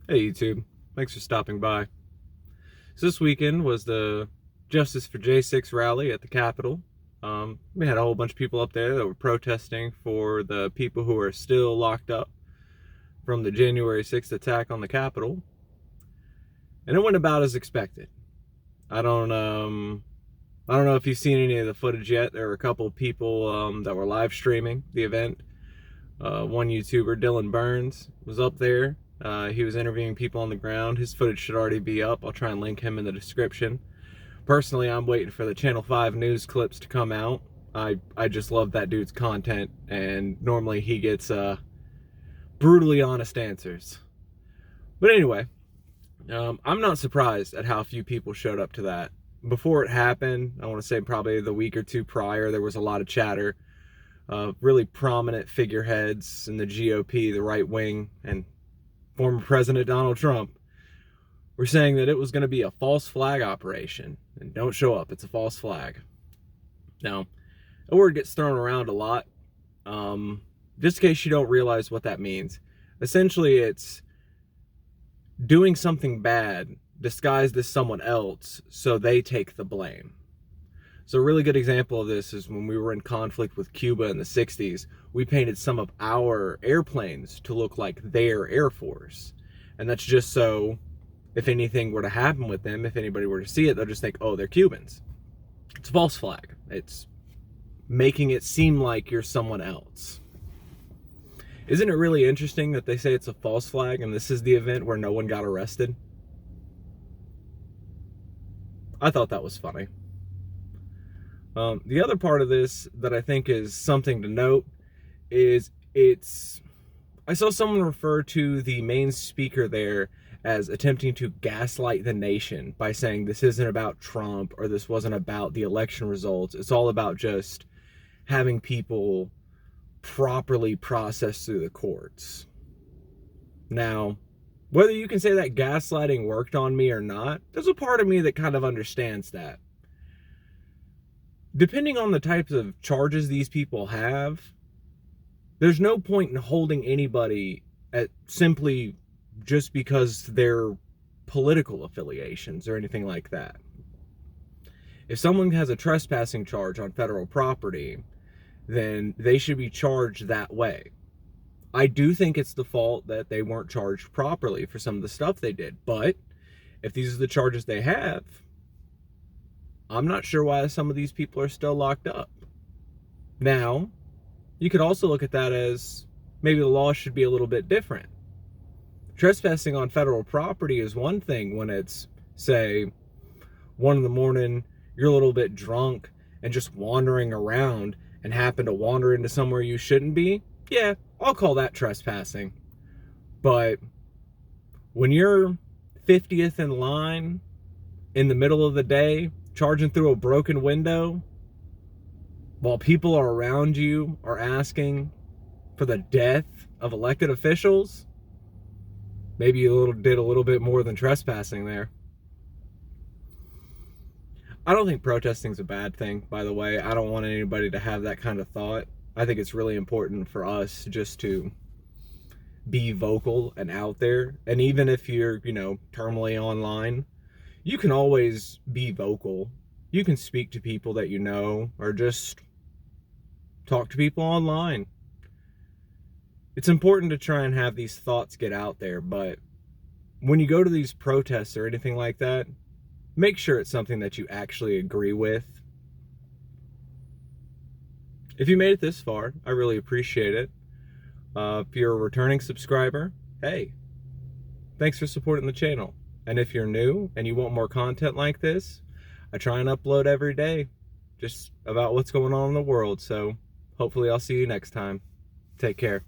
Hey YouTube, thanks for stopping by. So this weekend was the Justice for J6 rally at the Capitol. We had a whole bunch of people up there that were protesting for the people who are still locked up from the January 6th attack on the Capitol. And it went about as expected. I don't know if you've seen any of the footage yet. There were a couple of people that were live streaming the event. One YouTuber, Dylan Burns, was up there. He was interviewing people on the ground. His footage should already be up. I'll try and link him in the description. Personally, I'm waiting for the Channel 5 news clips to come out. I just love that dude's content, and normally he gets brutally honest answers. But anyway, I'm not surprised at how few people showed up to that. Before it happened, I want to say probably the week or two prior, there was a lot of chatter. Really prominent figureheads in the GOP, the right wing, and former President Donald Trump were saying that it was going to be a false flag operation. And don't show up, it's a false flag. Now, a word gets thrown around a lot. Just in case you don't realize what that means. Essentially, it's doing something bad disguised as someone else so they take the blame. So a really good example of this is when we were in conflict with Cuba in the 60s, we painted some of our airplanes to look like their Air Force. And that's just so if anything were to happen with them, if anybody were to see it, they'll just think, oh, they're Cubans. It's a false flag. It's making it seem like you're someone else. Isn't it really interesting that they say it's a false flag and this is the event where no one got arrested? I thought that was funny. The other part of this that I think is something to note is I saw someone refer to the main speaker there as attempting to gaslight the nation by saying this isn't about Trump or this wasn't about the election results. It's all about just having people properly processed through the courts. Now, whether you can say that gaslighting worked on me or not, there's a part of me that kind of understands that. Depending on the types of charges these people have, there's no point in holding anybody at simply just because they're political affiliations or anything like that. If someone has a trespassing charge on federal property, then they should be charged that way. I do think it's the fault that they weren't charged properly for some of the stuff they did, but if these are the charges they have, I'm not sure why some of these people are still locked up. Now, you could also look at that as maybe the law should be a little bit different. Trespassing on federal property is one thing when it's, say, 1 a.m, you're a little bit drunk and just wandering around and happen to wander into somewhere you shouldn't be. Yeah, I'll call that trespassing. But when you're 50th in line in the middle of the day, charging through a broken window while people around you are asking for the death of elected officials, maybe you did a little bit more than trespassing there. I don't think protesting is a bad thing, by the way. I don't want anybody to have that kind of thought. I think it's really important for us just to be vocal and out there. And even if you're, terminally online, you can always be vocal. You can speak to people that you know, or just talk to people online. It's important to try and have these thoughts get out there, but when you go to these protests or anything like that, make sure it's something that you actually agree with. If you made it this far, I really appreciate it. If you're a returning subscriber, hey, thanks for supporting the channel. And if you're new and you want more content like this, I try and upload every day just about what's going on in the world. So hopefully I'll see you next time. Take care.